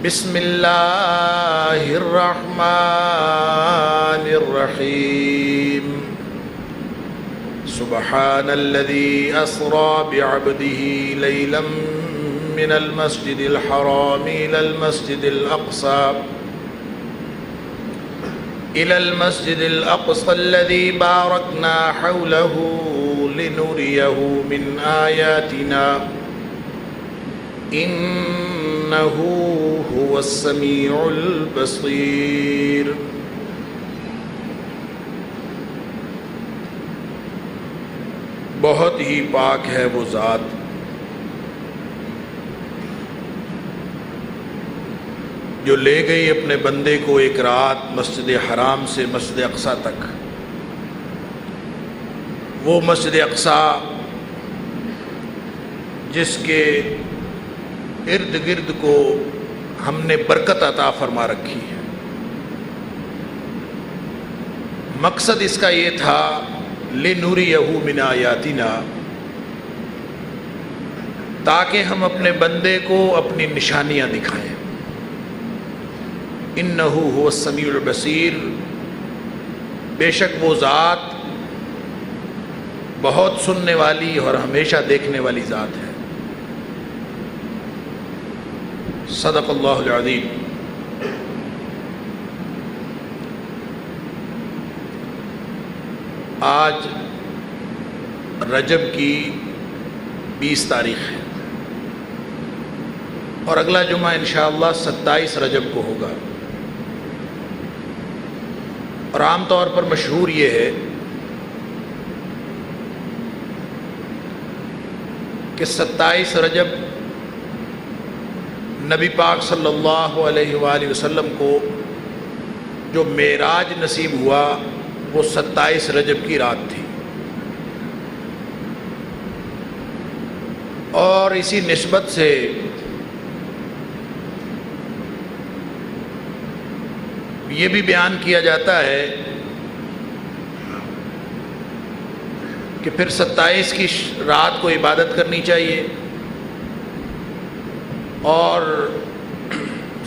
بسم اللہ الرحمن الرحیم سبحان الذي اسرى بعبده ليلا من المسجد الحرام إلى المسجد الأقصى الذي باركنا حوله لنريه من آياتنا إنه هو السميع البصير۔ بہت ہی پاک ہے وہ ذات جو لے گئی اپنے بندے کو ایک رات مسجد حرام سے مسجد اقصیٰ تک۔ وہ مسجد اقصیٰ جس کے ارد گرد کو ہم نے برکت عطا فرما رکھی ہے۔ مقصد اس کا یہ تھا لِنُرِيَهُ مِنْ آیاتنا، تاکہ ہم اپنے بندے کو اپنی نشانیاں دکھائیں۔ اِنَّهُ هُوَ السَّمِيعُ الْبَصِيرُ، بے شک وہ ذات بہت سننے والی اور ہمیشہ دیکھنے والی ذات ہے۔ صدق اللہ العظیم۔ آج رجب کی 20 تاریخ ہے اور اگلا جمعہ انشاءاللہ 27 رجب کو ہوگا، اور عام طور پر مشہور یہ ہے کہ 27 رجب نبی پاک صلی اللہ علیہ وآلہ وسلم کو جو معراج نصیب ہوا وہ 27 رجب کی رات تھی، اور اسی نسبت سے یہ بھی بیان کیا جاتا ہے کہ پھر 27 کی رات کو عبادت کرنی چاہیے اور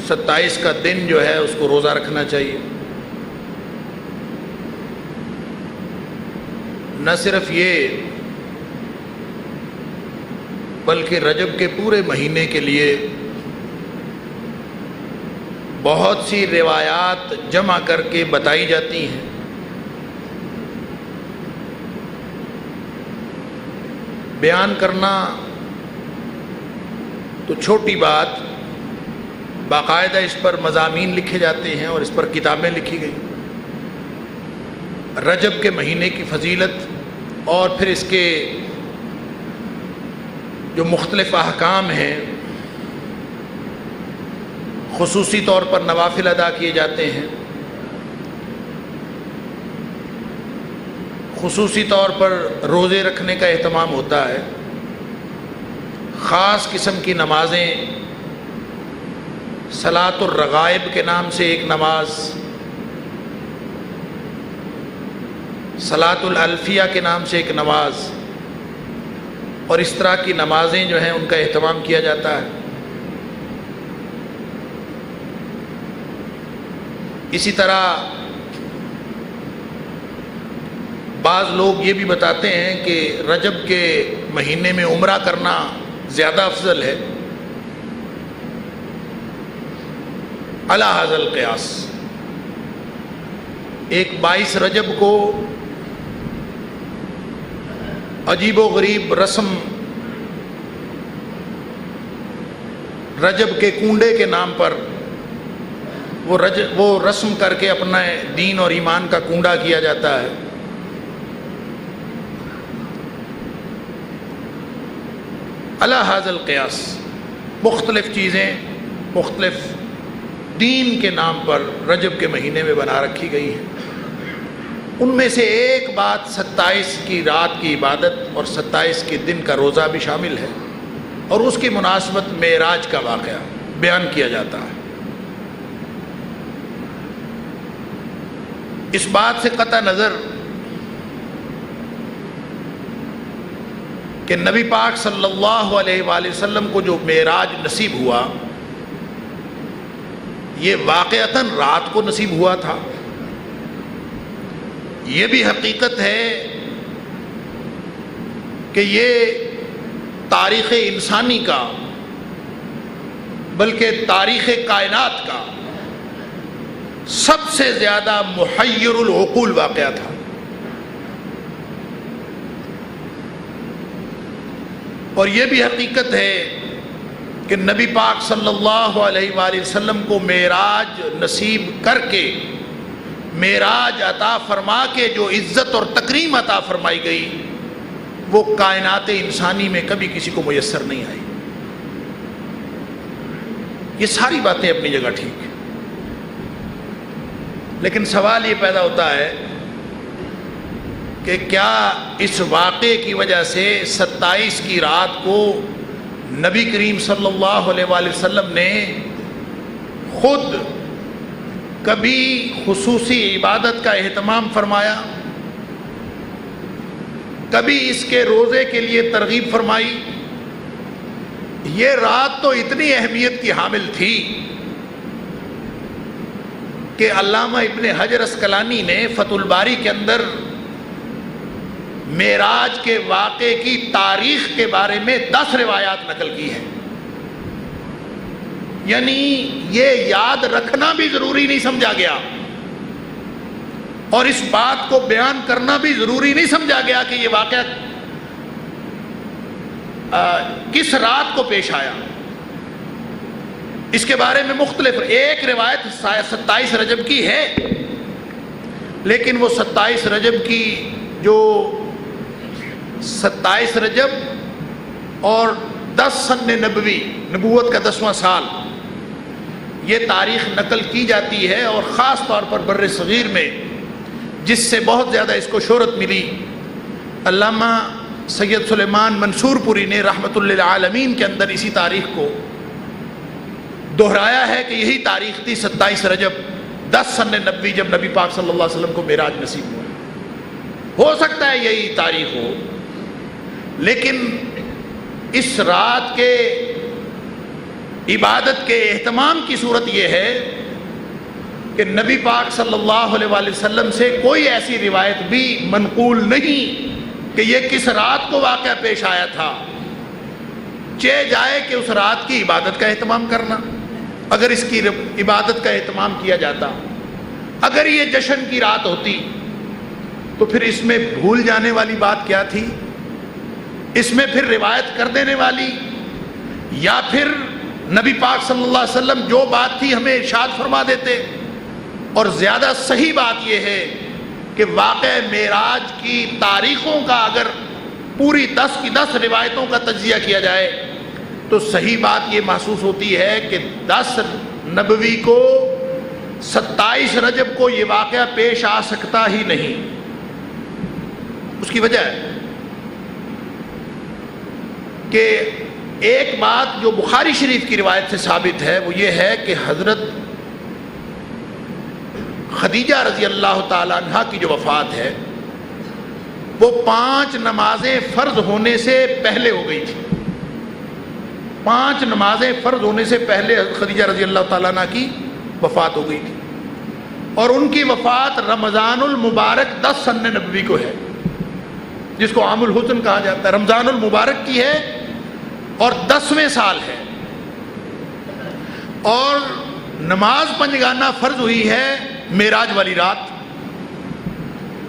27 کا دن جو ہے اس کو روزہ رکھنا چاہیے۔ نہ صرف یہ بلکہ رجب کے پورے مہینے کے لیے بہت سی روایات جمع کر کے بتائی جاتی ہیں۔ بیان کرنا تو چھوٹی بات، باقاعدہ اس پر مضامین لکھے جاتے ہیں اور اس پر کتابیں لکھی گئی۔ رجب کے مہینے کی فضیلت اور پھر اس کے جو مختلف احکام ہیں، خصوصی طور پر نوافل ادا کیے جاتے ہیں، خصوصی طور پر روزے رکھنے کا اہتمام ہوتا ہے، خاص قسم کی نمازیں، صلاۃ الرغائب کے نام سے ایک نماز، صلاۃ الالفیہ کے نام سے ایک نماز، اور اس طرح کی نمازیں جو ہیں ان کا اہتمام کیا جاتا ہے۔ اسی طرح بعض لوگ یہ بھی بتاتے ہیں کہ رجب کے مہینے میں عمرہ کرنا زیادہ افضل ہے، علی ھذا القیاس۔ ایک 22 رجب کو عجیب و غریب رسم رجب کے کنڈے کے نام پر وہ رسم کر کے اپنا دین اور ایمان کا کنڈا کیا جاتا ہے۔ علی ھذا القیاس مختلف چیزیں مختلف دین کے نام پر رجب کے مہینے میں بنا رکھی گئی ہیں۔ ان میں سے ایک بات 27 کی رات کی عبادت اور 27 کے دن کا روزہ بھی شامل ہے، اور اس کی مناسبت معراج کا واقعہ بیان کیا جاتا ہے۔ اس بات سے قطع نظر کہ نبی پاک صلی اللہ علیہ وآلہ وسلم کو جو معراج نصیب ہوا یہ واقعتاً رات کو نصیب ہوا تھا. یہ بھی حقیقت ہے کہ یہ تاریخ انسانی کا بلکہ تاریخ کائنات کا سب سے زیادہ محیر العقول واقعہ تھا. اور یہ بھی حقیقت ہے کہ نبی پاک صلی اللہ علیہ وآلہ وسلم کو معراج نصیب کر کے، معراج عطا فرما کے جو عزت اور تکریم عطا فرمائی گئی وہ کائنات انسانی میں کبھی کسی کو میسر نہیں آئی. یہ ساری باتیں اپنی جگہ ٹھیک ہیں، لیکن سوال یہ پیدا ہوتا ہے کہ کیا اس واقعے کی وجہ سے 27 کی رات کو نبی کریم صلی اللہ علیہ وآلہ وسلم نے خود کبھی خصوصی عبادت کا اہتمام فرمایا، کبھی اس کے روزے کے لیے ترغیب فرمائی؟ یہ رات تو اتنی اہمیت کی حامل تھی کہ علامہ ابن حجر اسقلانی نے فتح الباری کے اندر معراج کے واقعے کی تاریخ کے بارے میں 10 روایات نقل کی ہیں. یعنی یہ یاد رکھنا بھی ضروری نہیں سمجھا گیا اور اس بات کو بیان کرنا بھی ضروری نہیں سمجھا گیا کہ یہ واقعہ کس رات کو پیش آیا. اس کے بارے میں مختلف ایک روایت 27 رجب کی ہے، لیکن وہ 27 رجب کی جو 27 رجب اور 10 سن نبوی، نبوت کا 10واں سال، یہ تاریخ نقل کی جاتی ہے. اور خاص طور پر بر صغیر میں جس سے بہت زیادہ اس کو شہرت ملی، علامہ سید سلیمان منصور پوری نے رحمۃ للعالمین کے اندر اسی تاریخ کو دہرایا ہے کہ یہی تاریخ تھی 27 رجب 10 سن نبوی، جب نبی پاک صلی اللہ علیہ وسلم کو معراج نصیب ہوا. ہو سکتا ہے یہی تاریخ ہو، لیکن اس رات کے عبادت کے اہتمام کی صورت یہ ہے کہ نبی پاک صلی اللہ علیہ وآلہ وسلم سے کوئی ایسی روایت بھی منقول نہیں کہ یہ کس رات کو واقعہ پیش آیا تھا. چہ جائے کہ اس رات کی عبادت کا اہتمام کرنا، اگر اس کی عبادت کا اہتمام کیا جاتا، اگر یہ جشن کی رات ہوتی تو پھر اس میں بھول جانے والی بات کیا تھی؟ اس میں پھر روایت کر دینے والی، یا پھر نبی پاک صلی اللہ علیہ وسلم جو بات تھی ہمیں ارشاد فرما دیتے. اور زیادہ صحیح بات یہ ہے کہ واقع معراج کی تاریخوں کا اگر پوری 10 کی 10 روایتوں کا تجزیہ کیا جائے تو صحیح بات یہ محسوس ہوتی ہے کہ 10 نبوی کو 27 رجب کو یہ واقعہ پیش آ سکتا ہی نہیں. اس کی وجہ ہے کہ ایک بات جو بخاری شریف کی روایت سے ثابت ہے وہ یہ ہے کہ حضرت خدیجہ رضی اللہ تعالی عنہ کی جو وفات ہے وہ 5 نمازیں فرض ہونے سے پہلے ہو گئی تھی. 5 نمازیں فرض ہونے سے پہلے خدیجہ رضی اللہ تعالی عنہ کی وفات ہو گئی تھی، اور ان کی وفات رمضان المبارک 10 سن نبوی کو ہے، جس کو عام الحسن کہا جاتا ہے. رمضان المبارک کی ہے اور 10ویں سال ہے، اور نماز پنجگانہ فرض ہوئی ہے معراج والی رات.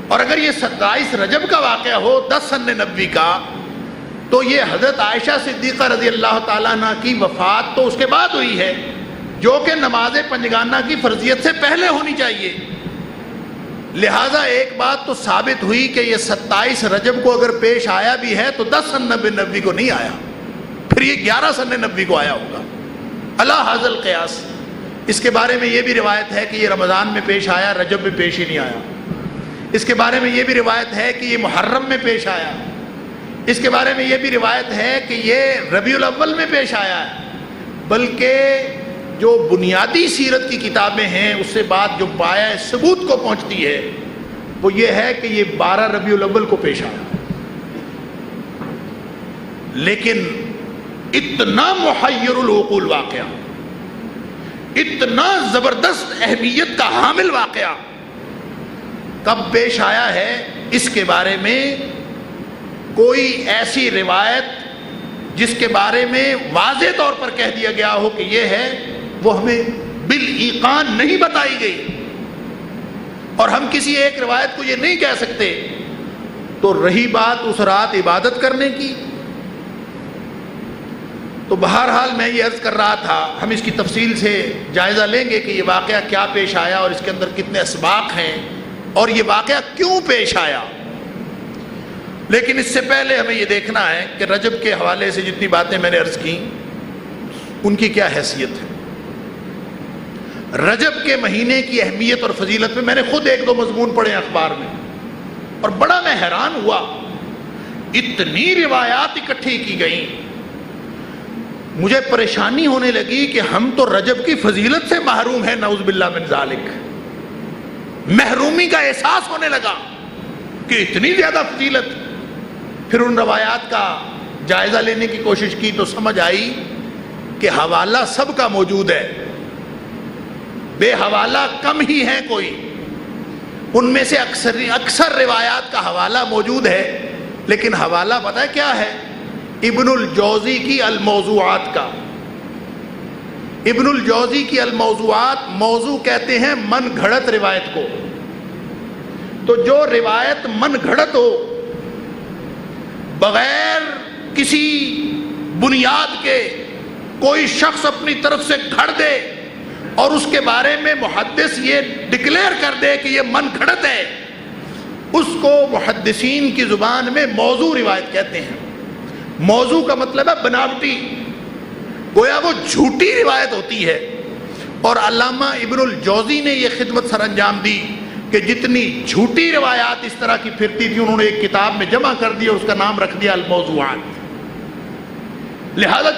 اور اگر یہ 27 رجب کا واقعہ ہو 10 سن نبوی کا، تو یہ حضرت عائشہ صدیقہ رضی اللہ تعالیٰ عنہ کی وفات تو اس کے بعد ہوئی ہے، جو کہ نماز پنجگانہ کی فرضیت سے پہلے ہونی چاہیے. لہٰذا ایک بات تو ثابت ہوئی کہ یہ 27 رجب کو اگر پیش آیا بھی ہے تو 10 سن نبوی کو نہیں آیا، پھر یہ 11 سن نبوی کو آیا ہوگا. اللہ حاضل قیاس. اس کے بارے میں یہ بھی روایت ہے کہ یہ رمضان میں پیش آیا، رجب میں پیش ہی نہیں آیا. اس کے بارے میں یہ بھی روایت ہے کہ یہ محرم میں پیش آیا. اس کے بارے میں یہ بھی روایت ہے کہ یہ ربیع الاول میں پیش آیا ہے. بلکہ جو بنیادی سیرت کی کتابیں ہیں اس سے بات جو پایہ ثبوت کو پہنچتی ہے وہ یہ ہے کہ یہ 12 ربیع الاول کو پیش آیا. لیکن اتنا محیر العقول واقعہ، اتنا زبردست اہمیت کا حامل واقعہ کب پیش آیا ہے، اس کے بارے میں کوئی ایسی روایت جس کے بارے میں واضح طور پر کہہ دیا گیا ہو کہ یہ ہے، وہ ہمیں بالایقان نہیں بتائی گئی، اور ہم کسی ایک روایت کو یہ نہیں کہہ سکتے۔ تو رہی بات اس رات عبادت کرنے کی، تو بہرحال میں یہ عرض کر رہا تھا، ہم اس کی تفصیل سے جائزہ لیں گے کہ یہ واقعہ کیا پیش آیا اور اس کے اندر کتنے اسباق ہیں اور یہ واقعہ کیوں پیش آیا۔ لیکن اس سے پہلے ہمیں یہ دیکھنا ہے کہ رجب کے حوالے سے جتنی باتیں میں نے عرض کی ان کی کیا حیثیت ہے۔ رجب کے مہینے کی اہمیت اور فضیلت میں نے خود ایک دو مضمون پڑھے اخبار میں، اور بڑا میں حیران ہوا، اتنی روایات اکٹھی کی گئیں، مجھے پریشانی ہونے لگی کہ ہم تو رجب کی فضیلت سے محروم ہیں، نعوذ باللہ من ذالک۔ محرومی کا احساس ہونے لگا کہ اتنی زیادہ فضیلت۔ پھر ان روایات کا جائزہ لینے کی کوشش کی تو سمجھ آئی کہ حوالہ سب کا موجود ہے، بے حوالہ کم ہی ہے کوئی، ان میں سے اکثر روایات کا حوالہ موجود ہے، لیکن حوالہ پتہ ہے کیا ہے؟ ابن الجوزی کی الموضوعات کا۔ ابن الجوزی کی الموضوعات، موضوع کہتے ہیں من گھڑت روایت کو، تو جو روایت من گھڑت ہو، بغیر کسی بنیاد کے کوئی شخص اپنی طرف سے گھڑ دے اور اس کے بارے میں محدث یہ ڈکلیئر کر دے کہ یہ من گھڑت ہے، اس کو محدثین کی زبان میں موضوع روایت کہتے ہیں۔ موضوع کا مطلب ہے بناوٹی، گویا وہ جھوٹی روایت ہوتی ہے۔ اور علامہ ابن الجوزی نے یہ خدمت سر انجام دی کہ جتنی جھوٹی روایات اس طرح کی پھرتی تھی انہوں نے ایک کتاب میں جمع کر دی اور اس کا نام رکھ دیا الموضوعات۔ لہذا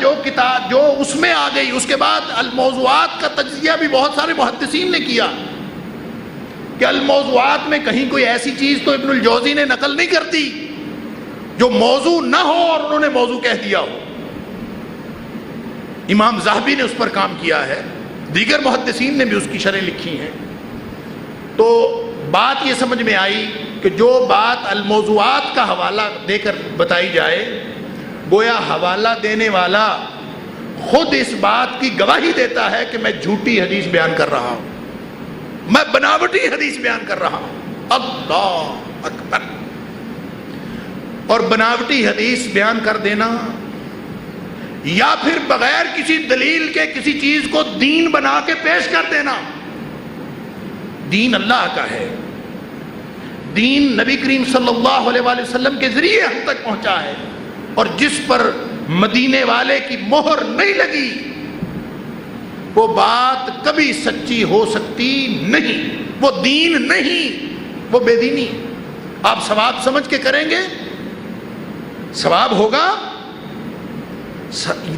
جو اس میں آ گئی، اس کے بعد الموضوعات کا تجزیہ بھی بہت سارے محدثین نے کیا کہ الموضوعات میں کہیں کوئی ایسی چیز تو ابن الجوزی نے نقل نہیں کرتی جو موضوع نہ ہو اور انہوں نے موضوع کہہ دیا ہو۔ امام ذہبی نے اس پر کام کیا ہے، دیگر محدثین نے بھی اس کی شرح لکھی ہیں۔ تو بات یہ سمجھ میں آئی کہ جو بات الموضوعات کا حوالہ دے کر بتائی جائے، گویا حوالہ دینے والا خود اس بات کی گواہی دیتا ہے کہ میں جھوٹی حدیث بیان کر رہا ہوں، میں بناوٹی حدیث بیان کر رہا ہوں۔ اللہ اکبر! اور بناوٹی حدیث بیان کر دینا یا پھر بغیر کسی دلیل کے کسی چیز کو دین بنا کے پیش کر دینا، دین اللہ کا ہے، دین نبی کریم صلی اللہ علیہ وآلہ وسلم کے ذریعے ہم تک پہنچا ہے، اور جس پر مدینے والے کی مہر نہیں لگی وہ بات کبھی سچی ہو سکتی نہیں، وہ دین نہیں، وہ بے دینی۔ آپ ثواب سمجھ کے کریں گے، ثواب ہوگا،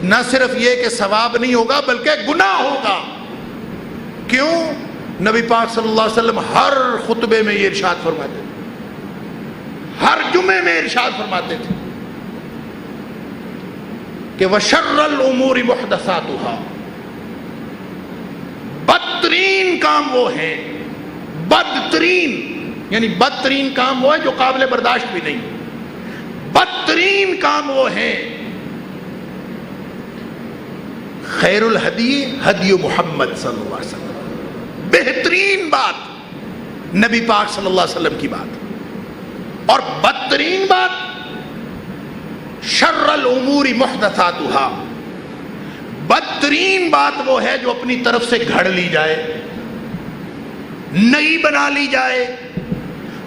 نہ صرف یہ کہ ثواب نہیں ہوگا بلکہ گناہ ہوگا۔ کیوں؟ نبی پاک صلی اللہ علیہ وسلم ہر خطبے میں یہ ارشاد فرماتے تھے، ہر جمعے میں ارشاد فرماتے تھے کہ وَشَرَّ الْأُمُورِ مُحْدَثَاتُهَا، بدترین کام وہ ہیں، بدترین یعنی بدترین کام وہ ہے جو قابل برداشت بھی نہیں، بدترین کام وہ ہیں خیر الہدی ہدی محمد صلی اللہ علیہ وسلم، بہترین بات نبی پاک صلی اللہ علیہ وسلم کی بات، اور بدترین بات شر الامور محدثاتها، بدترین بات وہ ہے جو اپنی طرف سے گھڑ لی جائے، نئی بنا لی جائے،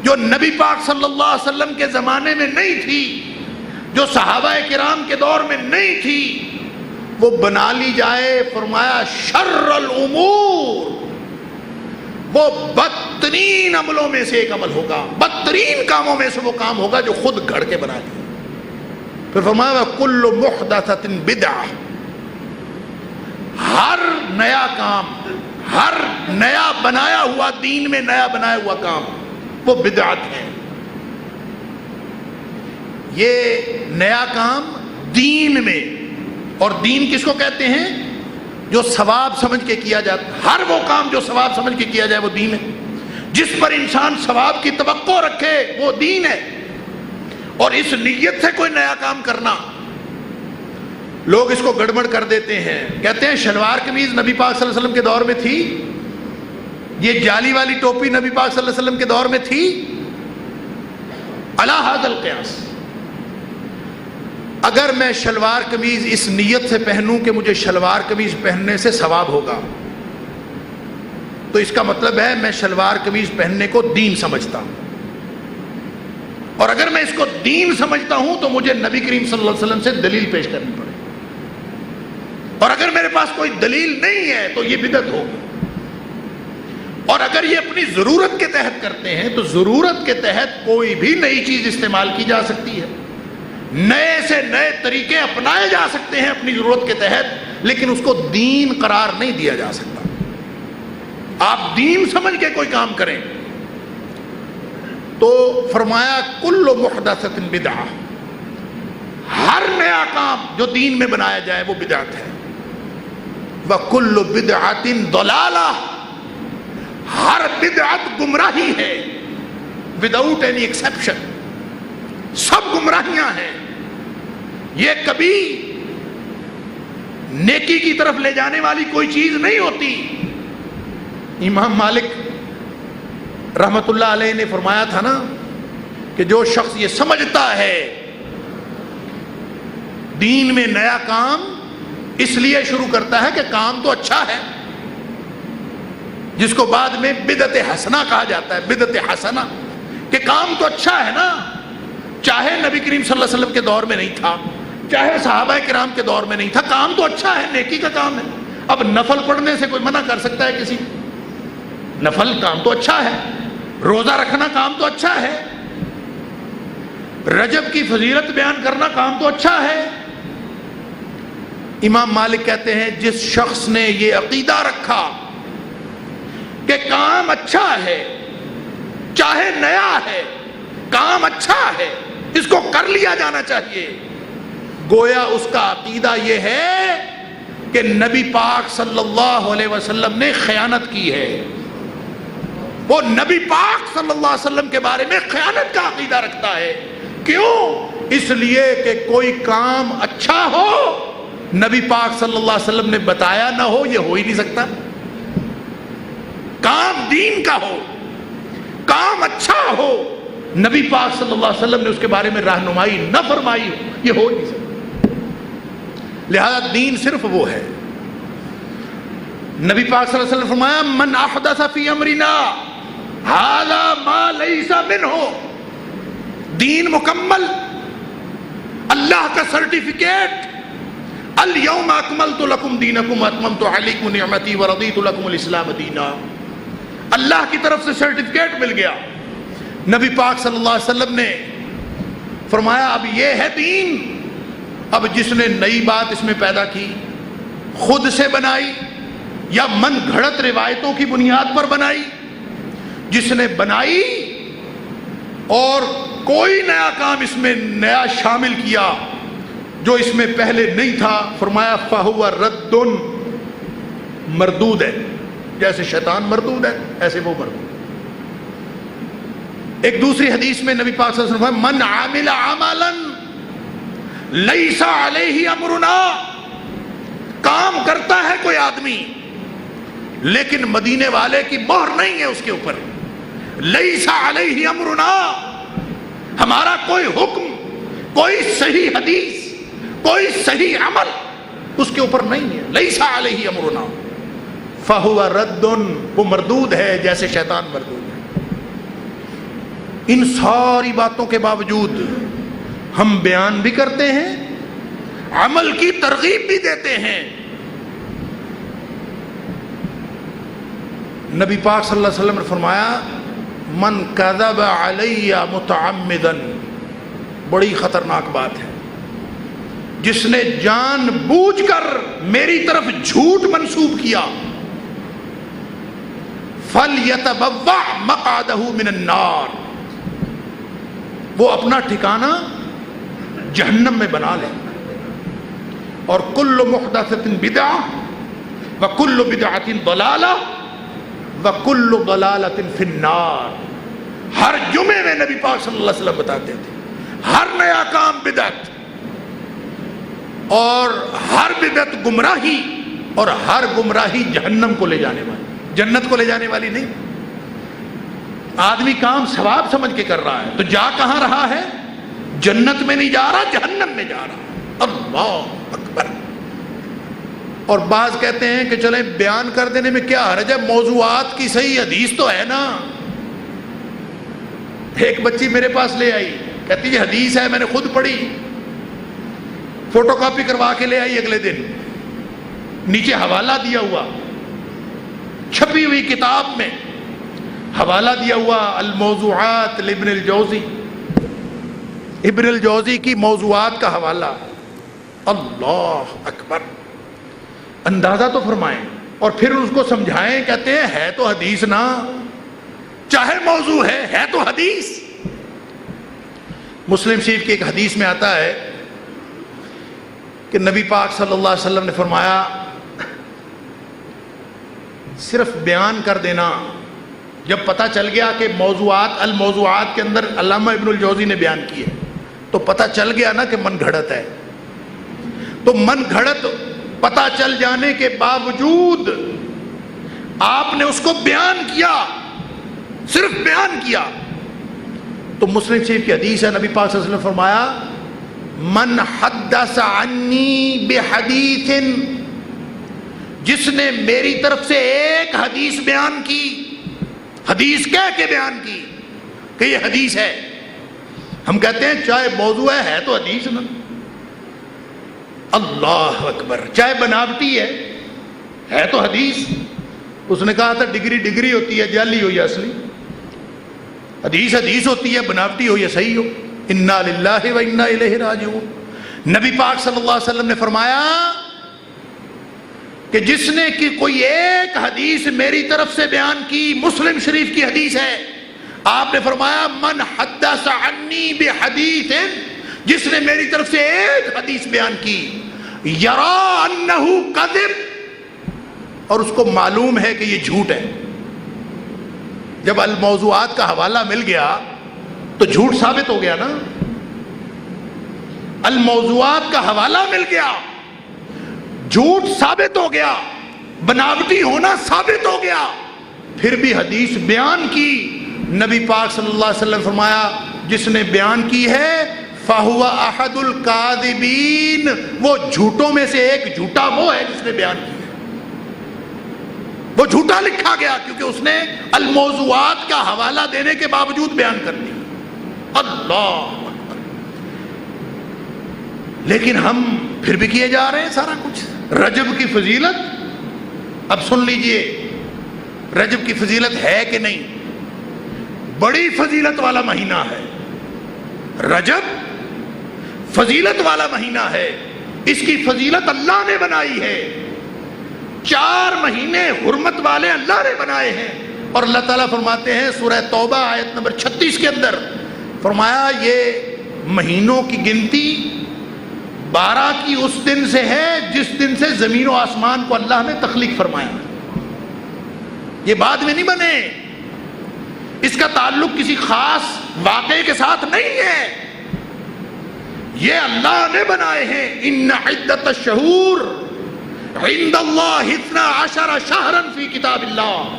جو نبی پاک صلی اللہ علیہ وسلم کے زمانے میں نہیں تھی، جو صحابہ کرام کے دور میں نہیں تھی، وہ بنا لی جائے۔ فرمایا شر الامور، وہ بدترین عملوں میں سے ایک عمل ہوگا، بدترین کاموں میں سے وہ کام ہوگا جو خود گھڑ کے بنا لیا۔ پھر فرمایا کل محدثۃ بدعہ، ہر نیا کام، ہر نیا بنایا ہوا، دین میں نیا بنایا ہوا کام وہ بدعت ہے۔ یہ نیا کام دین میں، اور دین کس کو کہتے ہیں؟ جو ثواب سمجھ کے کیا جاتا، ہر وہ کام جو ثواب سمجھ کے کیا جائے وہ دین ہے، جس پر انسان ثواب کی توقع رکھے وہ دین ہے۔ اور اس نیت سے کوئی نیا کام کرنا، لوگ اس کو گڑبڑ کر دیتے ہیں، کہتے ہیں شلوار قمیض نبی پاک صلی اللہ علیہ وسلم کے دور میں تھی، یہ جالی والی ٹوپی نبی پاک صلی اللہ علیہ وسلم کے دور میں تھی۔ علی ھذا القیاس، اگر میں شلوار قمیض اس نیت سے پہنوں کہ مجھے شلوار قمیض پہننے سے ثواب ہوگا، تو اس کا مطلب ہے میں شلوار قمیض پہننے کو دین سمجھتا ہوں، اور اگر میں اس کو دین سمجھتا ہوں تو مجھے نبی کریم صلی اللہ علیہ وسلم سے دلیل پیش کرنی پڑے، اور اگر میرے پاس کوئی دلیل نہیں ہے تو یہ بدعت ہوگی۔ اور اگر یہ اپنی ضرورت کے تحت کرتے ہیں تو ضرورت کے تحت کوئی بھی نئی چیز استعمال کی جا سکتی ہے، نئے سے نئے طریقے اپنائے جا سکتے ہیں اپنی ضرورت کے تحت، لیکن اس کو دین قرار نہیں دیا جا سکتا۔ آپ دین سمجھ کے کوئی کام کریں تو فرمایا کل محدثۃ بدعہ، ہر نیا کام جو دین میں بنایا جائے وہ بدعت ہے۔ وَكُلُّ بِدْعَةٍ ضَلَالَةٍ، ہر بدعت گمراہی ہے، وداؤٹ اینی ایکسیپشن، سب گمراہیاں ہیں، یہ کبھی نیکی کی طرف لے جانے والی کوئی چیز نہیں ہوتی۔ امام مالک رحمت اللہ علیہ نے فرمایا تھا نا کہ جو شخص یہ سمجھتا ہے دین میں نیا کام اس لیے شروع کرتا ہے کہ کام تو اچھا ہے، جس کو بعد میں بدعت حسنہ کہا جاتا ہے، بدعت حسنہ، کہ کام تو اچھا ہے نا، چاہے نبی کریم صلی اللہ علیہ وسلم کے دور میں نہیں تھا، چاہے صحابہ کرام کے دور میں نہیں تھا، کام تو اچھا ہے، نیکی کا کام ہے۔ اب نفل پڑھنے سے کوئی منع کر سکتا ہے کسی؟ نفل کام تو اچھا ہے، روزہ رکھنا کام تو اچھا ہے، رجب کی فضیلت بیان کرنا کام تو اچھا ہے۔ امام مالک کہتے ہیں جس شخص نے یہ عقیدہ رکھا کہ کام اچھا ہے، چاہے نیا ہے، کام اچھا ہے، اس کو کر لیا جانا چاہیے، گویا اس کا عقیدہ یہ ہے کہ نبی پاک صلی اللہ علیہ وسلم نے خیانت کی ہے، وہ نبی پاک صلی اللہ علیہ وسلم کے بارے میں خیانت کا عقیدہ رکھتا ہے۔ کیوں؟ اس لیے کہ کوئی کام اچھا ہو نبی پاک صلی اللہ علیہ وسلم نے بتایا نہ ہو، یہ ہو ہی نہیں سکتا۔ کام دین کا ہو، کام اچھا ہو، نبی پاک صلی اللہ علیہ وسلم نے اس کے بارے میں رہنمائی نہ فرمائی ہو، یہ ہو نہیں سکتا۔ لہذا دین صرف وہ ہے۔ نبی پاک صلی اللہ علیہ وسلم نے فرمایا من احدث فی امرنا ھذا ما لیس منہ، دین مکمل، اللہ کا سرٹیفکیٹ، الیوم اکملت لکم دینکم واتممت علیکم نعمتی ورضیت لکم الاسلام دینا، اللہ کی طرف سے سرٹیفکیٹ مل گیا۔ نبی پاک صلی اللہ علیہ وسلم نے فرمایا اب یہ ہے دین۔ اب جس نے نئی بات اس میں پیدا کی، خود سے بنائی یا من گھڑت روایتوں کی بنیاد پر بنائی، جس نے بنائی اور کوئی نیا کام اس میں نیا شامل کیا جو اس میں پہلے نہیں تھا، فرمایا فَهُوَ رَدٌّ، مردود ہے، جیسے شیطان مردود ہے ایسے وہ مردود۔ ایک دوسری حدیث میں نبی پاک صلی اللہ علیہ وسلم من عامل عملا لیس علیہ امرنا، کام کرتا ہے کوئی آدمی لیکن مدینے والے کی مہر نہیں ہے اس کے اوپر، لیس علیہ امرنا، ہمارا کوئی حکم، کوئی صحیح حدیث، کوئی صحیح عمل اس کے اوپر نہیں ہے، لیس علیہ امرنا فَهُوَ رَدٌّ، وہ مردود ہے جیسے شیطان مردود ہے۔ ان ساری باتوں کے باوجود ہم بیان بھی کرتے ہیں، عمل کی ترغیب بھی دیتے ہیں۔ نبی پاک صلی اللہ علیہ وسلم نے فرمایا من کذب علی متعمدا، بڑی خطرناک بات ہے، جس نے جان بوجھ کر میری طرف جھوٹ منسوب کیا، فَلْيَتَبَوَّعْ مَقْعَدَهُ مِنَ النَّارِ، وہ اپنا ٹھکانہ جہنم میں بنا لے۔ اور کل محدثۃ بدعہ، وَكُلُّ بِدْعَةٍ ضَلَالَةٍ وَكُلُّ ضَلَالَةٍ فِي النَّارِ. ہر جمعے میں نبی پاک صلی اللہ علیہ وسلم بتاتے تھے ہر نیا کام بدعت، اور ہر بدعت گمراہی، اور ہر گمراہی جہنم کو لے جانے والی، جنت کو لے جانے والی نہیں. آدمی کام ثواب سمجھ کے کر رہا ہے تو جا کہاں رہا ہے؟ جنت میں نہیں جا رہا، جہنم میں جا رہا. اللہ اکبر. اور بعض کہتے ہیں کہ چلیں بیان کر دینے میں کیا حرج ہے، موضوعات کی صحیح حدیث تو ہے نا. ایک بچی میرے پاس لے آئی، کہتی یہ حدیث ہے، میں نے خود پڑھی، فوٹو کاپی کروا کے لے آئی. اگلے دن نیچے حوالہ دیا ہوا، چھپی ہوئی کتاب میں حوالہ دیا ہوا، الموضوعات لابن الجوزی، ابن الجوزی کی موضوعات کا حوالہ. اللہ اکبر. اندازہ تو فرمائیں اور پھر اس کو سمجھائیں. کہتے ہیں ہے تو حدیث نا، چاہے موضوع ہے تو حدیث. مسلم شریف کی ایک حدیث میں آتا ہے کہ نبی پاک صلی اللہ علیہ وسلم نے فرمایا صرف بیان کر دینا. جب پتہ چل گیا کہ موضوعات الموضوعات کے اندر علامہ ابن الجوزی نے بیان کیے تو پتہ چل گیا نا کہ من گھڑت ہے. تو من گھڑت پتہ چل جانے کے باوجود آپ نے اس کو بیان کیا، صرف بیان کیا. تو مسلم شریف کی حدیث ہے، نبی پاک صلی اللہ علیہ وسلم نے فرمایا من حدث عنی بحدیث، جس نے میری طرف سے ایک حدیث بیان کی، حدیث کہہ کے بیان کی کہ یہ حدیث ہے. ہم کہتے ہیں چاہے موضوع ہے تو حدیث نا. اللہ اکبر. چاہے بناوٹی ہے تو حدیث. اس نے کہا تھا ڈگری ہوتی ہے، جعلی ہو یا اصلی. حدیث ہوتی ہے، بناوٹی ہو یا صحیح ہو. انا للہ و انا الیہ راجعون. نبی پاک صلی اللہ علیہ وسلم نے فرمایا کہ جس نے کہ کوئی ایک حدیث میری طرف سے بیان کی، مسلم شریف کی حدیث ہے، آپ نے فرمایا من حدث عنی بحدیث، جس نے میری طرف سے ایک حدیث بیان کی، یرا انہ کذب، اور اس کو معلوم ہے کہ یہ جھوٹ ہے. جب الموضوعات کا حوالہ مل گیا تو جھوٹ ثابت ہو گیا نا. الموضوعات کا حوالہ مل گیا، جھوٹ ثابت ہو گیا، بناوٹی ہونا ثابت ہو گیا. پھر بھی حدیث بیان کی. نبی پاک صلی اللہ علیہ وسلم فرمایا جس نے بیان کی ہے فَهُوَ أَحَدُ الْكَاذِبِينَ، وہ جھوٹوں میں سے ایک جھوٹا وہ ہے جس نے بیان کی ہے. وہ جھوٹا لکھا گیا کیونکہ اس نے الموضوعات کا حوالہ دینے کے باوجود بیان کر دی. اللہ اکبر. لیکن ہم پھر بھی کیے جا رہے ہیں سارا کچھ. رجب کی فضیلت اب سن لیجئے، رجب کی فضیلت ہے کہ نہیں؟ بڑی فضیلت والا مہینہ ہے رجب، فضیلت والا مہینہ ہے. اس کی فضیلت اللہ نے بنائی ہے. 4 مہینے حرمت والے اللہ نے بنائے ہیں. اور اللہ تعالیٰ فرماتے ہیں سورہ توبہ آیت نمبر 36 کے اندر، فرمایا یہ مہینوں کی گنتی 12 کی اس دن سے ہے جس دن سے زمین و آسمان کو اللہ نے تخلیق فرمایا. یہ بعد میں نہیں بنے، اس کا تعلق کسی خاص واقعے کے ساتھ نہیں ہے، یہ اللہ نے بنائے ہیں. ان عدت الشہور عند اللہ 12 شہرا فی کتاب اللہ،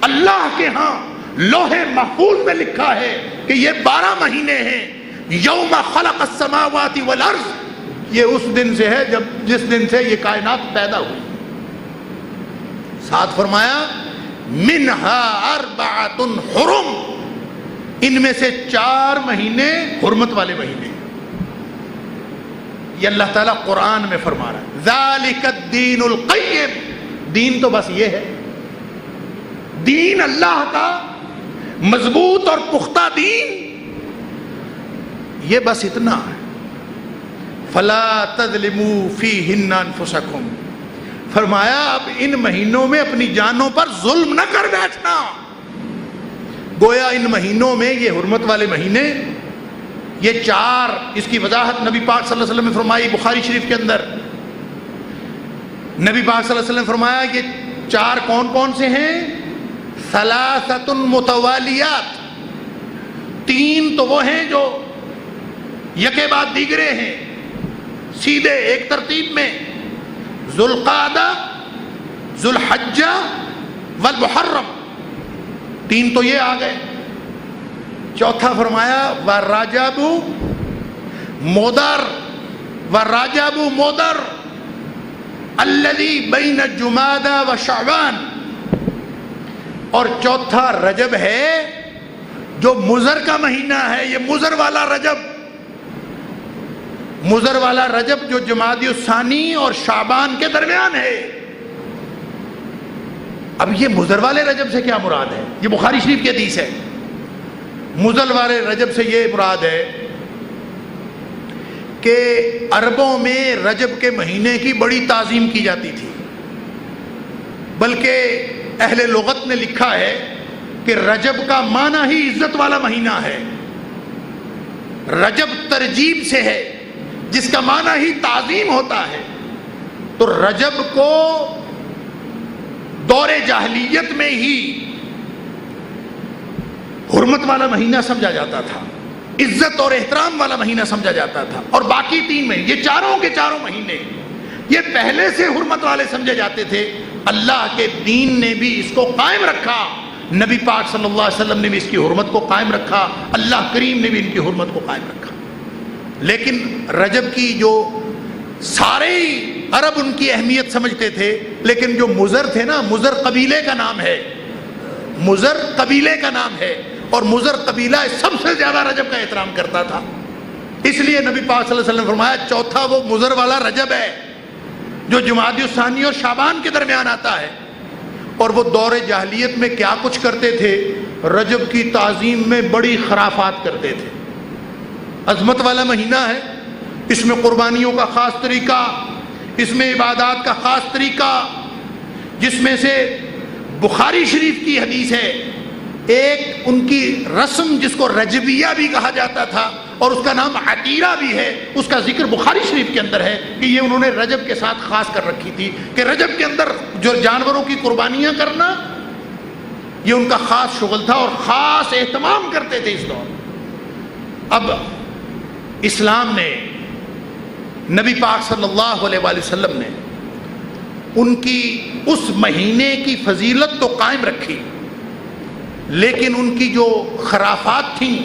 اللہ کے ہاں لوح محفوظ میں لکھا ہے کہ یہ 12 مہینے ہیں. یوم خلق السماوات والارض، یہ اس دن سے ہے جس دن سے یہ کائنات پیدا ہوئی. ساتھ فرمایا منہا 4 حرم، ان میں سے 4 مہینے حرمت والے مہینے. یہ اللہ تعالیٰ قرآن میں فرما رہا ہے ذالک الدین القیم. دین تو بس یہ ہے، دین اللہ کا مضبوط اور پختہ دین، یہ بس اتنا ہے. فلا تظلموا فیہن انفسکم، فرمایا اب ان مہینوں میں اپنی جانوں پر ظلم نہ کر بیٹھنا. گویا ان مہینوں میں یہ حرمت والے مہینے، یہ 4، اس کی وضاحت نبی پاک صلی اللہ علیہ وسلم نے فرمائی بخاری شریف کے اندر نبی پاک صلی اللہ علیہ وسلم نے فرمایا یہ چار کون کون سے ہیں؟ ثلاثۃ متوالیات، تین تو وہ ہیں جو یکے بعد دیگرے ہیں، سیدھے ایک ترتیب میں، ذوالقعدہ، ذوالحجہ والمحرم، تین تو یہ آ گئے۔ چوتھا فرمایا وَرَجَبُ مُضَر، وَرَجَبُ مُضَر الَّذِي بَيْنَ جُمَادَى وَشَعْبَانَ، اور چوتھا رجب ہے جو مضر کا مہینہ ہے، یہ مضر والا رجب، مضر والا رجب جو جمادی الثانی اور شعبان کے درمیان ہے۔ اب یہ مضر والے رجب سے کیا مراد ہے؟ یہ بخاری شریف کی حدیث ہے۔ مضر والے رجب سے یہ مراد ہے کہ عربوں میں رجب کے مہینے کی بڑی تعظیم کی جاتی تھی، بلکہ اہل لغت نے لکھا ہے کہ رجب کا معنی ہی عزت والا مہینہ ہے۔ رجب ترجیب سے ہے جس کا معنی ہی تعظیم ہوتا ہے، تو رجب کو دور جاہلیت میں ہی حرمت والا مہینہ سمجھا جاتا تھا، عزت اور احترام والا مہینہ سمجھا جاتا تھا، اور باقی تین مہینے، یہ چاروں کے چاروں مہینے یہ پہلے سے حرمت والے سمجھے جاتے تھے۔ اللہ کے دین نے بھی اس کو قائم رکھا، نبی پاک صلی اللہ علیہ وسلم نے بھی اس کی حرمت کو قائم رکھا، اللہ کریم نے بھی ان کی حرمت کو قائم رکھا۔ لیکن رجب کی جو سارے عرب ان کی اہمیت سمجھتے تھے، لیکن جو مضر تھے نا، مضر قبیلے کا نام ہے، مضر قبیلے کا نام ہے، اور مضر قبیلہ سب سے زیادہ رجب کا احترام کرتا تھا، اس لیے نبی پاک صلی اللہ علیہ وسلم نے فرمایا چوتھا وہ مضر والا رجب ہے جو جمادی الثانی اور شعبان کے درمیان آتا ہے۔ اور وہ دور جاہلیت میں کیا کچھ کرتے تھے؟ رجب کی تعظیم میں بڑی خرافات کرتے تھے۔ عظمت والا مہینہ ہے، اس میں قربانیوں کا خاص طریقہ، اس میں عبادات کا خاص طریقہ، جس میں سے بخاری شریف کی حدیث ہے، ایک ان کی رسم جس کو رجبیہ بھی کہا جاتا تھا اور اس کا نام عتیرہ بھی ہے، اس کا ذکر بخاری شریف کے اندر ہے کہ یہ انہوں نے رجب کے ساتھ خاص کر رکھی تھی کہ رجب کے اندر جو جانوروں کی قربانیاں کرنا یہ ان کا خاص شغل تھا اور خاص اہتمام کرتے تھے اس دور۔ اب اسلام نے، نبی پاک صلی اللہ علیہ وآلہ وسلم نے ان کی اس مہینے کی فضیلت تو قائم رکھی، لیکن ان کی جو خرافات تھیں،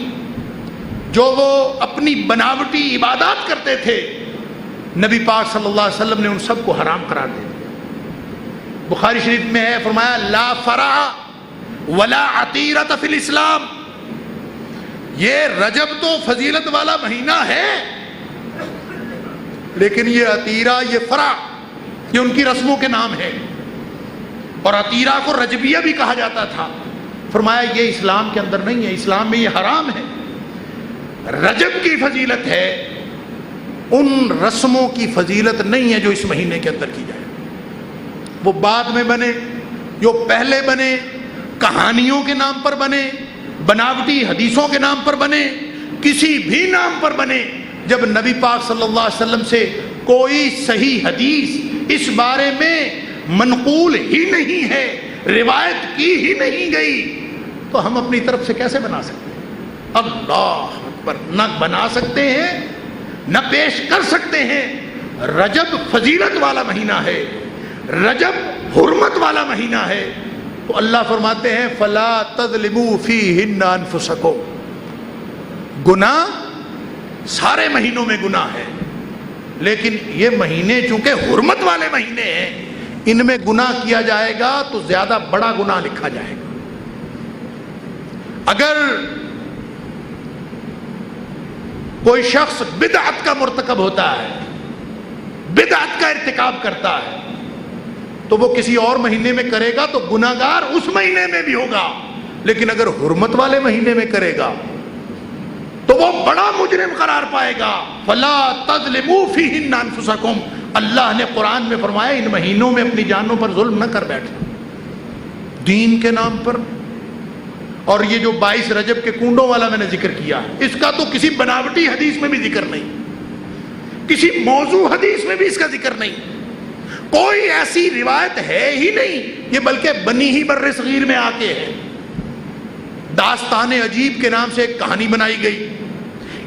جو وہ اپنی بناوٹی عبادات کرتے تھے، نبی پاک صلی اللہ علیہ وسلم نے ان سب کو حرام قرار دے دیا۔ بخاری شریف میں ہے، فرمایا لا فرع ولا عتیرۃ فی الاسلام، یہ رجب تو فضیلت والا مہینہ ہے، لیکن یہ عتیرہ، یہ فرع، یہ ان کی رسموں کے نام ہے، اور عتیرہ کو رجبیہ بھی کہا جاتا تھا۔ فرمایا یہ اسلام کے اندر نہیں ہے، اسلام میں یہ حرام ہے۔ رجب کی فضیلت ہے، ان رسموں کی فضیلت نہیں ہے جو اس مہینے کے اندر کی جائے۔ وہ بعد میں بنے، جو پہلے بنے، کہانیوں کے نام پر بنے، بناوٹی حدیثوں کے نام پر بنے، کسی بھی نام پر بنے، جب نبی پاک صلی اللہ علیہ وسلم سے کوئی صحیح حدیث اس بارے میں منقول ہی نہیں ہے، روایت کی ہی نہیں گئی، تو ہم اپنی طرف سے کیسے بنا سکتے ہیں؟ اللہ اکبر، نہ بنا سکتے ہیں نہ پیش کر سکتے ہیں۔ رجب فضیلت والا مہینہ ہے، رجب حرمت والا مہینہ ہے، تو اللہ فرماتے ہیں فلا تظلموا فیہن انفسکم، گناہ سارے مہینوں میں گناہ ہے، لیکن یہ مہینے چونکہ حرمت والے مہینے ہیں، ان میں گناہ کیا جائے گا تو زیادہ بڑا گناہ لکھا جائے گا۔ اگر کوئی شخص بدعت کا مرتکب ہوتا ہے، بدعت کا ارتکاب کرتا ہے، تو وہ کسی اور مہینے میں کرے گا تو گناہگار اس مہینے میں بھی ہوگا، لیکن اگر حرمت والے مہینے میں کرے گا تو وہ بڑا مجرم قرار پائے گا۔ فلا تظلموا فیہن انفسکم، اللہ نے قرآن میں فرمایا ان مہینوں میں اپنی جانوں پر ظلم نہ کر بیٹھنا دین کے نام پر۔ اور یہ جو 22 رجب کے کنڈوں والا میں نے ذکر کیا، اس کا تو کسی بناوٹی حدیث میں بھی ذکر نہیں، کسی موضوع حدیث میں بھی اس کا ذکر نہیں، کوئی ایسی روایت ہے ہی نہیں، یہ بلکہ بنی ہی بر صغیر میں آ کے ہے۔ داستان عجیب کے نام سے ایک کہانی بنائی گئی،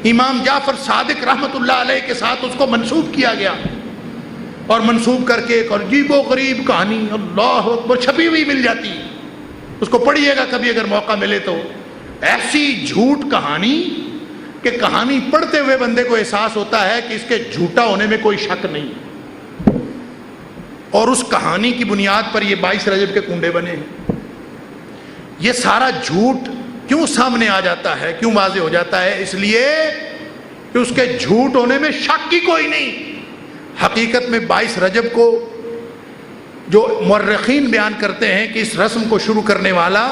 امام جعفر صادق رحمت اللہ علیہ کے ساتھ اس کو منسوب کیا گیا، اور منسوب کر کے ایک عجیب و غریب کہانی، اللہ اکبر، چھپی ہوئی مل جاتی ہے، اس کو پڑھیے گا کبھی اگر موقع ملے تو۔ ایسی جھوٹ کہانی کہ کہانی پڑھتے ہوئے بندے کو احساس ہوتا ہے کہ اس کے جھوٹا ہونے میں کوئی شک نہیں، اور اس کہانی کی بنیاد پر یہ 22 رجب کے کنڈے بنے ہیں۔ یہ سارا جھوٹ کیوں سامنے آ جاتا ہے، کیوں واضح ہو جاتا ہے؟ اس لیے کہ اس کے جھوٹ ہونے میں شک کی کوئی نہیں۔ حقیقت میں 22 رجب کو جو مورخین بیان کرتے ہیں کہ اس رسم کو شروع کرنے والا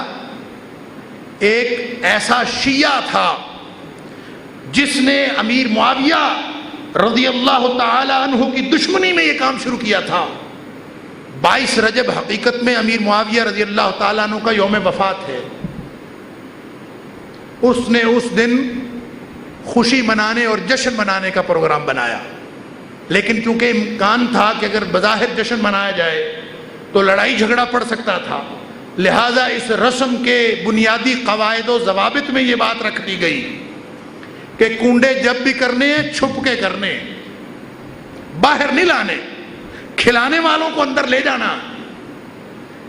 ایک ایسا شیعہ تھا جس نے امیر معاویہ رضی اللہ تعالی عنہ کی دشمنی میں یہ کام شروع کیا تھا۔ 22 رجب حقیقت میں امیر معاویہ رضی اللہ تعالیٰ عنہ کا یوم وفات ہے۔ اس نے اس دن خوشی منانے اور جشن منانے کا پروگرام بنایا، لیکن چونکہ امکان تھا کہ اگر بظاہر جشن منایا جائے تو لڑائی جھگڑا پڑ سکتا تھا، لہذا اس رسم کے بنیادی قواعد و ضوابط میں یہ بات رکھ دی گئی کہ کنڈے جب بھی کرنے ہیں چھپ کے کرنے، باہر نہیں لانے، کھلانے والوں کو اندر لے جانا،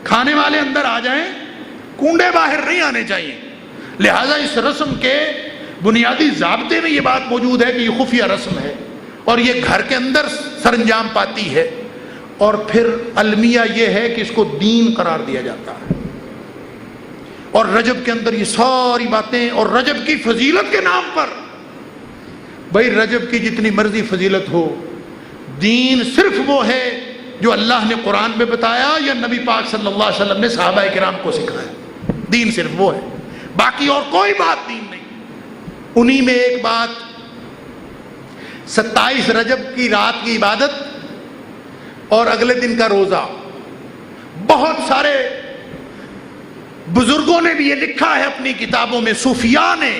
کھانے والے اندر آ جائیں، کنڈے باہر نہیں آنے چاہیے۔ لہذا اس رسم کے بنیادی ضابطے میں یہ بات موجود ہے کہ یہ خفیہ رسم ہے اور یہ گھر کے اندر سر انجام پاتی ہے، اور پھر المیہ یہ ہے کہ اس کو دین قرار دیا جاتا ہے، اور رجب کے اندر یہ ساری باتیں، اور رجب کی فضیلت کے نام پر، بھائی رجب کی جتنی مرضی فضیلت ہو، دین صرف وہ ہے جو اللہ نے قرآن میں بتایا یا نبی پاک صلی اللہ علیہ وسلم نے صحابہ کرام کو سکھایا، دین صرف وہ ہے، باقی اور کوئی بات دین نہیں۔ انہی میں ایک بات 27 رجب کی رات کی عبادت اور اگلے دن کا روزہ، بہت سارے بزرگوں نے بھی یہ لکھا ہے اپنی کتابوں میں، صوفیاء نے،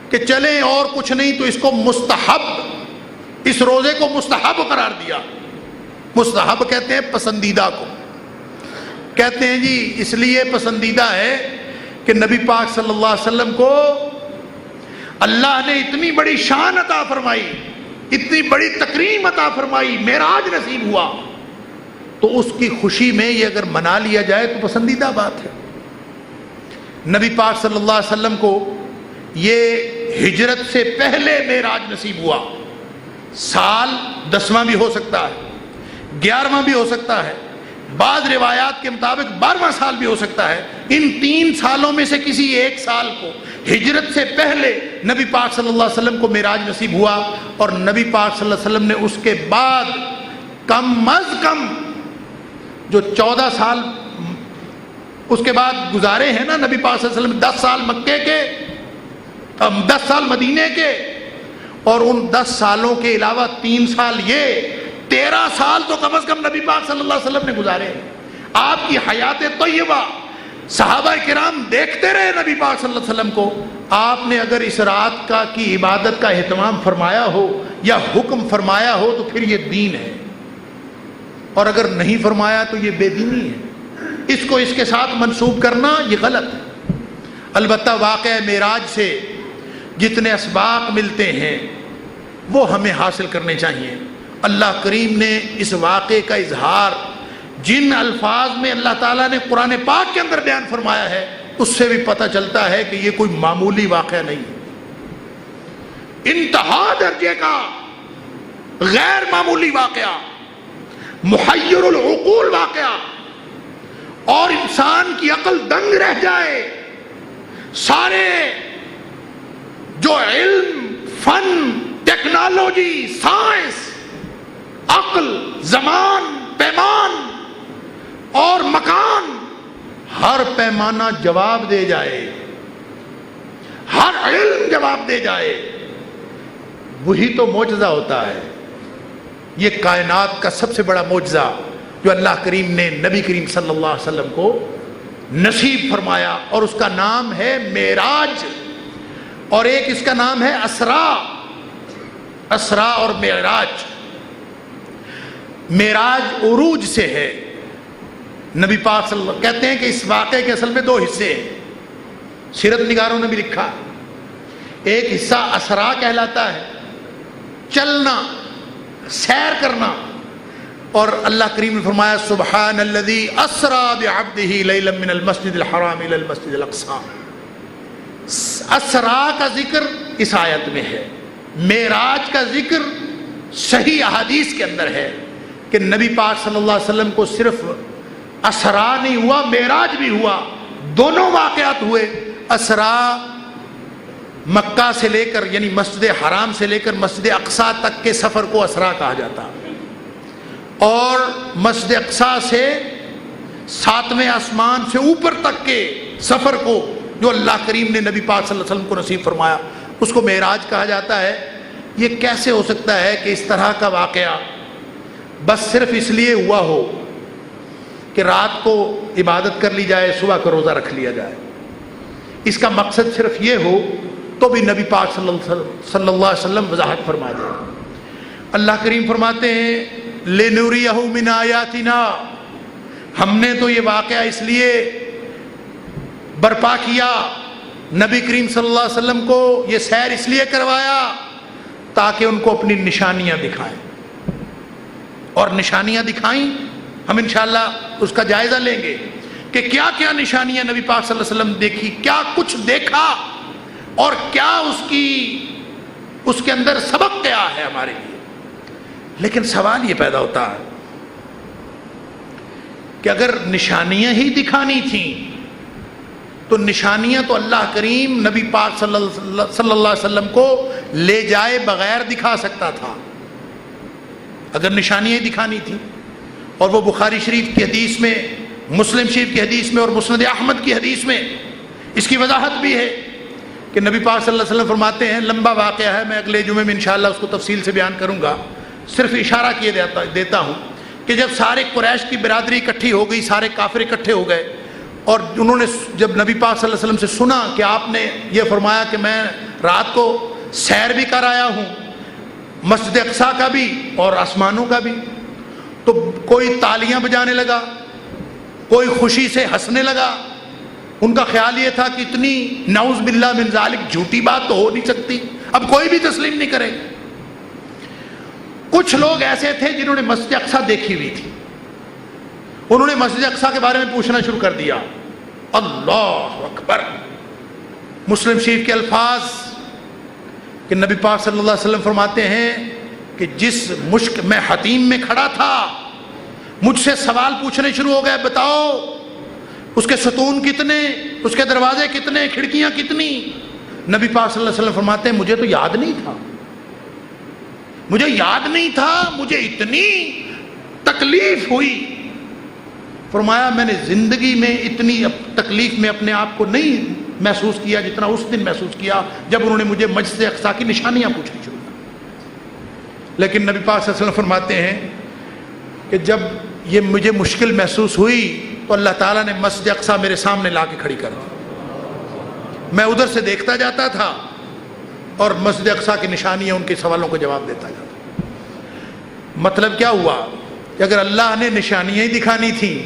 کہ چلیں اور کچھ نہیں تو اس کو مستحب، اس روزے کو مستحب قرار دیا۔ مستحب کہتے ہیں پسندیدہ کو، کہتے ہیں جی اس لیے پسندیدہ ہے کہ نبی پاک صلی اللہ علیہ وسلم کو اللہ نے اتنی بڑی شان عطا فرمائی، اتنی بڑی تکریم عطا فرمائی، معراج نصیب ہوا، تو اس کی خوشی میں یہ اگر منا لیا جائے تو پسندیدہ بات ہے۔ نبی پاک صلی اللہ علیہ وسلم کو یہ ہجرت سے پہلے معراج نصیب ہوا، سال 10واں بھی ہو سکتا ہے، 11واں بھی ہو سکتا ہے، بعض روایات کے مطابق 12واں سال بھی ہو سکتا ہے۔ ان 3 سالوں میں سے کسی ایک سال کو ہجرت سے پہلے نبی پاک صلی اللہ علیہ وسلم کو معراج نصیب ہوا، اور نبی پاک صلی اللہ علیہ وسلم نے اس کے بعد کم از کم جو 14 سال اس کے بعد گزارے ہیں نا نبی پاک صلی اللہ علیہ وسلم، 10 سال مکے کے، 10 سال مدینے کے، اور ان 10 سالوں کے علاوہ 3 سال یہ 13 سال تو کم از کم نبی پاک صلی اللہ علیہ وسلم نے گزارے ہیں۔ آپ کی حیات طیبہ صحابہ کرام دیکھتے رہے نبی پاک صلی اللہ علیہ وسلم کو۔ آپ نے اگر اس رات کی عبادت کا اہتمام فرمایا ہو یا حکم فرمایا ہو تو پھر یہ دین ہے، اور اگر نہیں فرمایا تو یہ بے دینی ہے۔ اس کو اس کے ساتھ منسوب کرنا یہ غلط ہے۔ البتہ واقعہ معراج سے جتنے اسباق ملتے ہیں وہ ہمیں حاصل کرنے چاہیے۔ اللہ کریم نے اس واقعے کا اظہار جن الفاظ میں اللہ تعالیٰ نے قرآن پاک کے اندر بیان فرمایا ہے اس سے بھی پتہ چلتا ہے کہ یہ کوئی معمولی واقعہ نہیں ہے، انتہا درجے کا غیر معمولی واقعہ، محیر العقول واقعہ، اور انسان کی عقل دنگ رہ جائے۔ سارے جو علم، فن، ٹیکنالوجی، سائنس، عقل، زمان، پیمان اور مکان، ہر پیمانہ جواب دے جائے، ہر علم جواب دے جائے، وہی تو معجزہ ہوتا ہے۔ یہ کائنات کا سب سے بڑا معجزہ جو اللہ کریم نے نبی کریم صلی اللہ علیہ وسلم کو نصیب فرمایا، اور اس کا نام ہے معراج، اور ایک اس کا نام ہے اسرا، اسرا اور معراج۔ معراج عروج سے ہے۔ نبی پاک صلی اللہ علیہ وسلم کہتے ہیں کہ اس واقعے کے اصل میں دو حصے ہیں، سیرت نگاروں نے بھی لکھا۔ ایک حصہ اسرا کہلاتا ہے، چلنا، سیر کرنا، اور اللہ کریم نے فرمایا سبحان الذی اسرا بعبدہ لیلا من المسجد الحرام الی المسجد الاقصی۔ اسرا کا ذکر اس آیت میں ہے، معراج کا ذکر صحیح احادیث کے اندر ہے کہ نبی پاک صلی اللہ علیہ وسلم کو صرف اسرا نہیں ہوا، معراج بھی ہوا، دونوں واقعات ہوئے۔ اسرا مکہ سے لے کر یعنی مسجد حرام سے لے کر مسجد اقصی تک کے سفر کو اسرا کہا جاتا، اور مسجد اقصی سے 7ویں آسمان سے اوپر تک کے سفر کو جو اللہ کریم نے نبی پاک صلی اللہ علیہ وسلم کو نصیب فرمایا اس کو معراج کہا جاتا ہے۔ یہ کیسے ہو سکتا ہے کہ اس طرح کا واقعہ بس صرف اس لیے ہوا ہو کہ رات کو عبادت کر لی جائے، صبح کا روزہ رکھ لیا جائے، اس کا مقصد صرف یہ ہو تو بھی نبی پاک صلی اللہ علیہ وسلم وضاحت فرما دے۔ اللہ کریم فرماتے ہیں لِنُرِيَهُ مِنْ آیَاتِنَا، ہم نے تو یہ واقعہ اس لیے برپا کیا، نبی کریم صلی اللہ علیہ وسلم کو یہ سیر اس لیے کروایا تاکہ ان کو اپنی نشانیاں دکھائیں، اور نشانیاں دکھائیں ہم انشاءاللہ اس کا جائزہ لیں گے کہ کیا کیا نشانیاں نبی پاک صلی اللہ علیہ وسلم دیکھی، کیا کچھ دیکھا، اور کیا اس کے اندر سبق کیا ہے ہمارے لیے۔ لیکن سوال یہ پیدا ہوتا ہے کہ اگر نشانیاں ہی دکھانی تھیں تو نشانیاں تو اللہ کریم نبی پاک صلی اللہ علیہ وسلم کو لے جائے بغیر دکھا سکتا تھا، اگر نشانیاں ہی دکھانی تھیں۔ اور وہ بخاری شریف کی حدیث میں، مسلم شریف کی حدیث میں اور مسند احمد کی حدیث میں اس کی وضاحت بھی ہے کہ نبی پاک صلی اللہ علیہ وسلم فرماتے ہیں، لمبا واقعہ ہے، میں اگلے جمعے میں انشاءاللہ اس کو تفصیل سے بیان کروں گا، صرف اشارہ کیے دیتا ہوں کہ جب سارے قریش کی برادری اکٹھی ہو گئی، سارے کافر اکٹھے ہو گئے، اور انہوں نے جب نبی پاک صلی اللہ علیہ وسلم سے سنا کہ آپ نے یہ فرمایا کہ میں رات کو سیر بھی کر آیا ہوں، مسجد اقصی کا بھی اور آسمانوں کا بھی، تو کوئی تالیاں بجانے لگا، کوئی خوشی سے ہنسنے لگا۔ ان کا خیال یہ تھا کہ اتنی نعوذ باللہ من ذالک جھوٹی بات تو ہو نہیں سکتی، اب کوئی بھی تسلیم نہیں کرے۔ کچھ لوگ ایسے تھے جنہوں نے مسجد اقصی دیکھی ہوئی تھی، انہوں نے مسجد اقصی کے بارے میں پوچھنا شروع کر دیا۔ اللہ اکبر، مسلم شریف کے الفاظ کہ نبی پاک صلی اللہ علیہ وسلم فرماتے ہیں کہ جس مشک میں حتیم میں کھڑا تھا مجھ سے سوال پوچھنے شروع ہو گئے، بتاؤ اس کے ستون کتنے، اس کے دروازے کتنے، کھڑکیاں کتنی؟ نبی پاک صلی اللہ علیہ وسلم فرماتے ہیں مجھے تو یاد نہیں تھا، مجھے یاد نہیں تھا، مجھے اتنی تکلیف ہوئی۔ فرمایا میں نے زندگی میں اتنی تکلیف میں اپنے آپ کو نہیں محسوس کیا جتنا اس دن محسوس کیا جب انہوں نے مجھے مسجد اقصی کی نشانیاں پوچھنی شروع کی۔ لیکن نبی پاک صلی اللہ علیہ وسلم فرماتے ہیں کہ جب یہ مجھے مشکل محسوس ہوئی تو اللہ تعالیٰ نے مسجد اقصی میرے سامنے لا کے کھڑی کر دی، میں ادھر سے دیکھتا جاتا تھا اور مسجد اقصی کی نشانیاں ان کے سوالوں کو جواب دیتا جاتا۔ مطلب کیا ہوا کہ اگر اللہ نے نشانیاں ہی دکھانی تھیں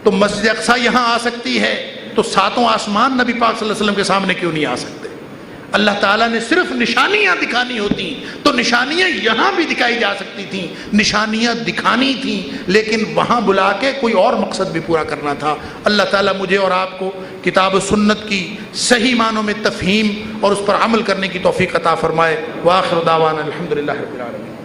تو مسجد اقصی یہاں آ سکتی ہے، تو ساتوں آسمان نبی پاک صلی اللہ علیہ وسلم کے سامنے کیوں نہیں آ سکتے؟ اللہ تعالیٰ نے صرف نشانیاں دکھانی ہوتی تو نشانیاں یہاں بھی دکھائی جا سکتی تھیں، نشانیاں دکھانی تھیں لیکن وہاں بلا کے کوئی اور مقصد بھی پورا کرنا تھا۔ اللہ تعالیٰ مجھے اور آپ کو کتاب و سنت کی صحیح معنوں میں تفہیم اور اس پر عمل کرنے کی توفیق عطا فرمائے۔ وآخر دعوانا الحمدللہ رب العالمین۔